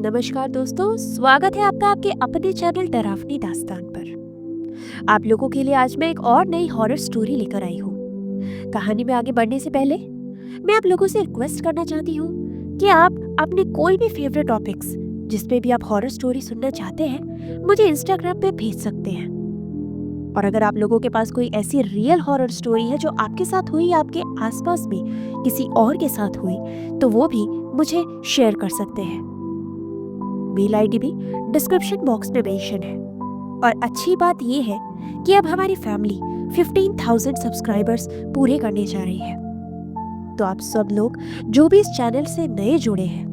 नमस्कार दोस्तों, स्वागत है आपका आपके अपने चैनल डरावनी दास्तान पर। आप लोगों के लिए आज मैं एक और नई हॉरर स्टोरी लेकर आई हूँ। कहानी में आगे बढ़ने से पहले मैं आप लोगों से रिक्वेस्ट करना चाहती हूँ कि आप अपने कोई भी फेवरेट टॉपिक्स जिस पे भी आप हॉरर स्टोरी सुनना चाहते हैं मुझे इंस्टाग्राम पे भेज सकते हैं। और अगर आप लोगों के पास कोई ऐसी रियल हॉरर स्टोरी है जो आपके साथ हुई या आपके आसपास में किसी और के साथ हुई तो वो भी मुझे शेयर कर सकते हैं। मेल आईडी भी डिस्क्रिप्शन बॉक्स में मेंशन है। और अच्छी बात यह है कि अब हमारी फैमिली 15,000 सब्सक्राइबर्स पूरे करने जा रही है। तो आप सब लोग जो भी इस चैनल से नए जुड़े हैं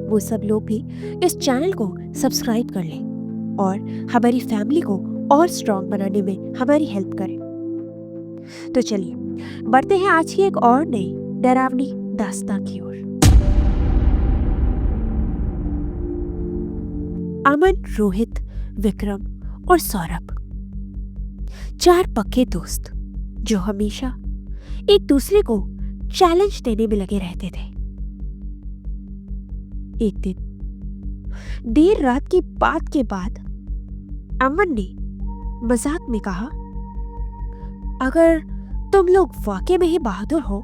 वो सब लोग भी इस चैनल को सब्सक्राइब कर लें और हमारी फैमिली को और स्ट्रॉन्ग बनाने में हमारी हेल्प करें। तो चलिए बढ़ते हैं आज की एक और नई डरावनी दास्तां की ओर। अमन, रोहित, विक्रम और सौरभ, चार पक्के दोस्त जो हमेशा एक दूसरे को चैलेंज देने में लगे रहते थे। एक दिन देर रात की बात के बाद अमन ने मजाक में कहा, अगर तुम लोग वाकई में ही बहादुर हो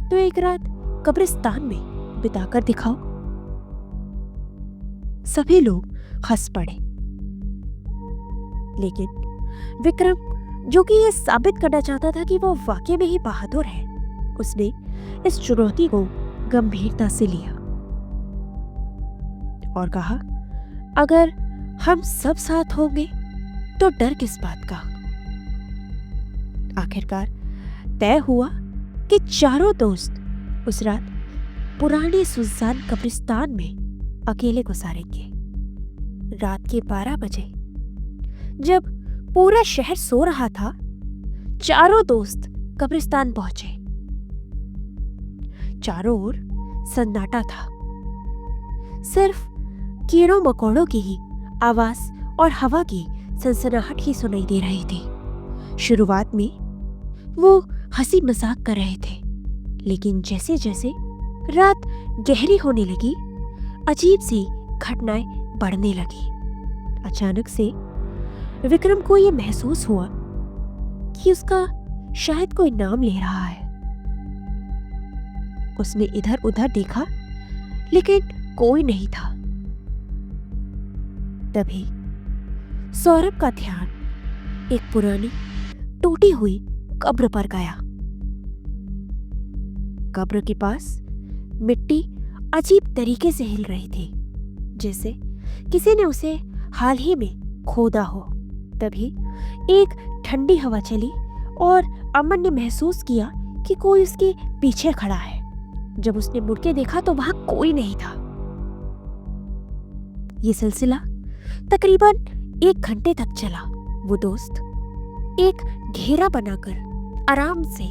तो एक रात कब्रिस्तान में बिताकर दिखाओ। सभी लोग हंस पड़े, लेकिन विक्रम जो कि यह साबित करना चाहता था कि वो वाकई में ही बहादुर है, उसने इस चुनौती को गंभीरता से लिया और कहा, अगर हम सब साथ होंगे तो डर किस बात का। आखिरकार तय हुआ कि चारों दोस्त उस रात पुराने सुनसान कब्रिस्तान में अकेले गुजारेंगे। रात के 12 बजे जब पूरा शहर सो रहा था, चारों दोस्त कब्रिस्तान पहुंचे। चारों ओर सन्नाटा था, सिर्फ कीड़ों मकोड़ों की ही आवाज और हवा की सनसनाहट ही सुनाई दे रही थी। शुरुआत में वो हंसी मजाक कर रहे थे, लेकिन जैसे जैसे रात गहरी होने लगी अजीब सी घटनाएं बढ़ने लगी। अचानक से विक्रम को यह महसूस हुआ कि उसका शायद कोई नाम ले रहा है। उसने इधर उधर देखा, लेकिन कोई नहीं था। तभी सौरभ का ध्यान एक पुरानी टूटी हुई कब्र पर गया। कब्र के पास मिट्टी अजीब तरीके से हिल रही थी, जैसे किसी ने उसे हाल ही में खोदा हो। तभी एक ठंडी हवा चली और अमन ने महसूस किया कि कोई उसके पीछे खड़ा है। जब उसने मुड़ के देखा तो वहां कोई नहीं था। यह सिलसिला तकरीबन 1 घंटे तक चला। वो दोस्त एक घेरा बनाकर आराम से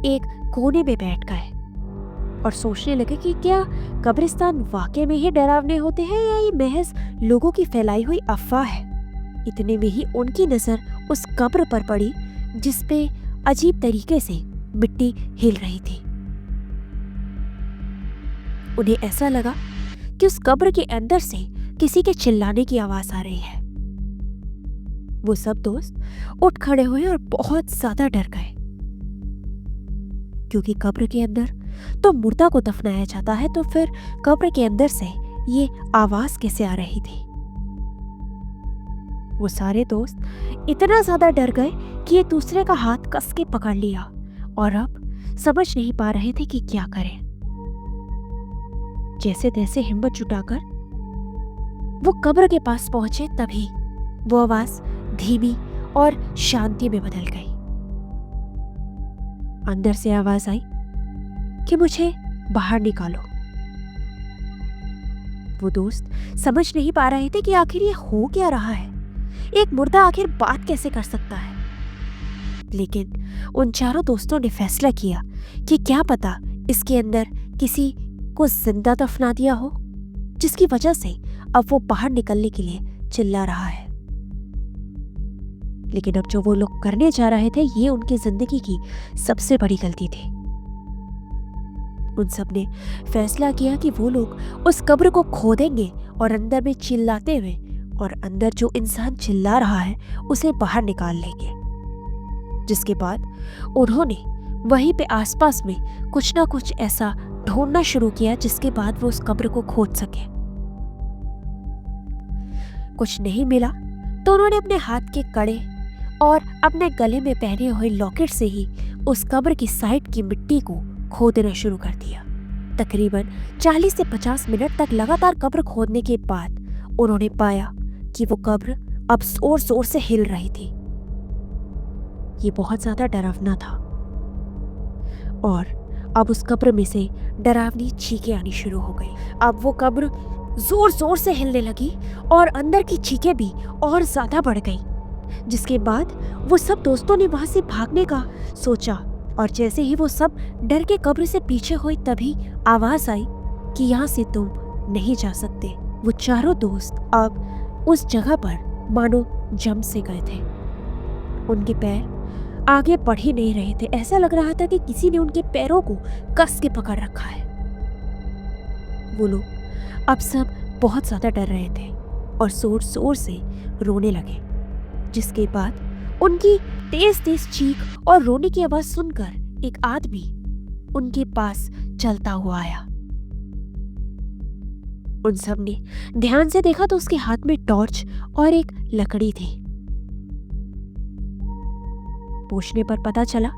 एक कोने में बैठ गए और सोचने लगे कि क्या कब्रिस्तान वाकई में ही डरावने होते हैं या ये महज लोगों की फैलाई हुई अफवाह है। इतने में ही उनकी नजर उस कब्र पर पड़ी जिसपे अजीब तरीके से मिट्टी हिल रही थी। उन्हें ऐसा लगा कि उस कब्र के अंदर से किसी के चिल्लाने की आवाज आ रही है। वो सब दोस्त उठ खड़े हुए और बहुत ज्यादा डर गए, क्योंकि कब्र के अंदर तो मुर्दा को दफनाया जाता है, तो फिर कब्र के अंदर से ये आवाज कैसे आ रही थी। वो सारे दोस्त इतना ज्यादा डर गए कि एक दूसरे का हाथ कस के पकड़ लिया और अब समझ नहीं पा रहे थे कि क्या करें। जैसे तैसे हिम्मत जुटाकर वो कब्र के पास पहुंचे, तभी वो आवाज धीमी और शांति में बदल गई। अंदर से आवाज आई कि मुझे बाहर निकालो। वो दोस्त समझ नहीं पा रहे थे कि आखिर ये हो क्या रहा है। एक मुर्दा आखिर बात कैसे कर सकता है। लेकिन उन चारों दोस्तों ने फैसला किया कि क्या पता इसके अंदर किसी को जिंदा दफना दिया हो, जिसकी वजह से अब वो बाहर निकलने के लिए चिल्ला रहा है। लेकिन अब जो वो लोग करने जा रहे थे ये उनकी जिंदगी की सबसे बड़ी गलती थी। उन सब ने फैसला किया कि वो लोग उस कब्र को खोदेंगे और अंदर में चिल्लाते हुए और अंदर जो इंसान चिल्ला रहा है उसे बाहर निकाल लेंगे। जिसके बाद उन्होंने वहीं पे आसपास में कुछ ना कुछ ऐसा ढूंढना शुरू किया जिसके बाद वो उस कब्र को खोद सके। कुछ नहीं मिला तो उन्होंने अपने हाथ के कड़े और अपने गले में पहने हुए लॉकेट से ही उस कब्र की साइड की मिट्टी को खोदना शुरू कर दिया। तकरीबन 40 से 50 मिनट तक लगातार कब्र खोदने के बाद उन्होंने पाया कि वो कब्र अब जोर जोर से हिल रही थी। ये बहुत ज्यादा डरावना था और अब उस कब्र में से डरावनी चीखें आनी शुरू हो गई। अब वो कब्र जोर जोर से हिलने लगी और अंदर की चीखें भी और ज्यादा बढ़ गई। जिसके बाद वो सब दोस्तों ने वहां से भागने का सोचा और जैसे ही वो सब डर के कब्र से पीछे हुए तभी आवाज आई कि यहाँ से तुम नहीं जा सकते। वो चारों दोस्त अब उस जगह पर मानो जम से गए थे। उनके पैर आगे बढ़ ही नहीं रहे थे। ऐसा लग रहा था कि किसी ने उनके पैरों को कस के पकड़ रखा है। वो लोग अब सब बहुत ज्यादा डर रहे थे और जोर जोर से रोने लगे। जिसके बाद उनकी तेज तेज चीख और रोने की आवाज सुनकर एक आदमी उनके पास चलता हुआ आया। उन सब ने ध्यान से देखा तो उसके हाथ में टॉर्च और एक लकड़ी थी। पूछने पर पता चला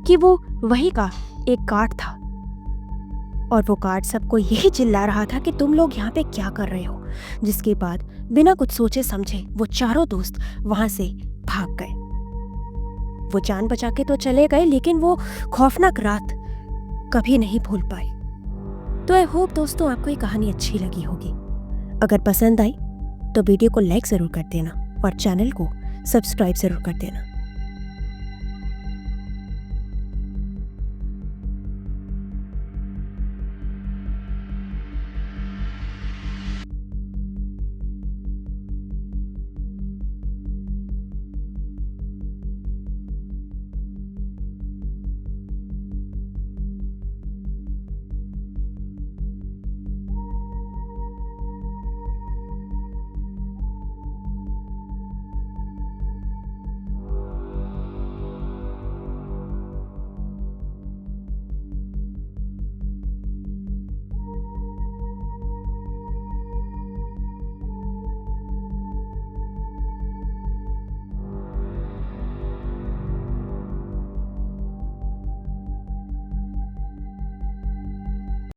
कि वो वही का एक गार्ड था और वो गार्ड सबको यही चिल्ला रहा था कि तुम लोग यहाँ पे क्या कर रहे हो। जिसके बाद बिना कुछ सोचे समझे वो चारों दोस्त वहां से भाग गए। वो जान बचा के तो चले गए लेकिन वो खौफनाक रात कभी नहीं भूल पाए। तो आई होप दोस्तों आपको ये कहानी अच्छी लगी होगी। अगर पसंद आई तो वीडियो को लाइक जरूर कर देना और चैनल को सब्सक्राइब जरूर कर देना।